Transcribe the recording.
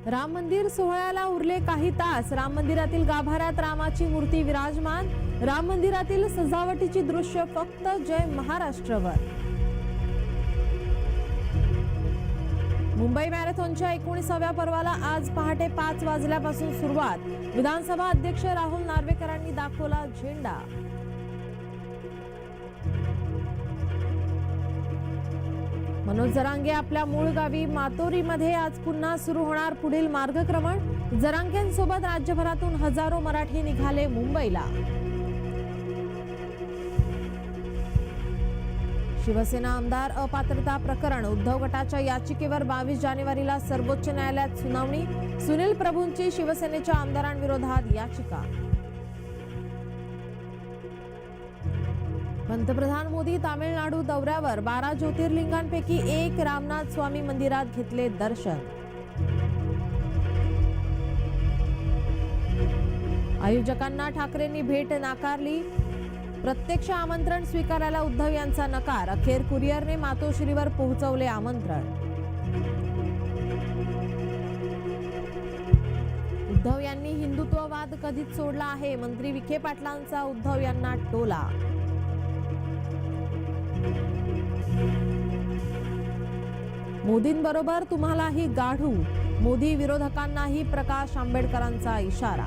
राम मंदिर सोहळ्याला उरले काही तास. राम मंदिरातील गाभाऱ्यात रामाची मूर्ती विराजमान. राम मंदिरातील सजावटीची दृश्य फक्त जय महाराष्ट्रवर. मुंबई मॅरेथॉनच्या 19व्या पर्वाला आज पहाटे 5 वाजल्यापासून सुरुवात. विधानसभा अध्यक्ष राहुल नार्वेकरांनी दाखवला झेंडा. मनोज जरांगे आपल्या मूळ गावी मातोरीमध्ये आज पुन्हा सुरू होणार पुढील मार्गक्रमण. जरांगेंसोबत राज्यभरातून हजारो मराठी निघाले मुंबईला. शिवसेना आमदार अपात्रता प्रकरण. उद्धव गटाच्या याचिकेवर 22 जानेवारीला सर्वोच्च न्यायालयात सुनावणी. सुनील प्रभूंची शिवसेनेच्या आमदारांविरोधात याचिका. पंतप्रधान मोदी तामिळनाडू दौऱ्यावर. 12 ज्योतिर्लिंगांपैकी एक रामनाथ स्वामी मंदिरात घेतले दर्शन. आयोजकांना ठाकरेंनी भेट नाकारली. प्रत्यक्ष आमंत्रण स्वीकारायला उद्धव यांचा नकार. अखेर कुरिअरने मातोश्रीवर पोहोचवले आमंत्रण. उद्धव यांनी हिंदुत्ववाद कधीच सोडला आहे. मंत्री विखे पाटलांचा उद्धव यांना टोला. मोदींबरोबर तुम्हालाही गाढू. मोदी विरोधकांनाही प्रकाश आंबेडकरांचा इशारा.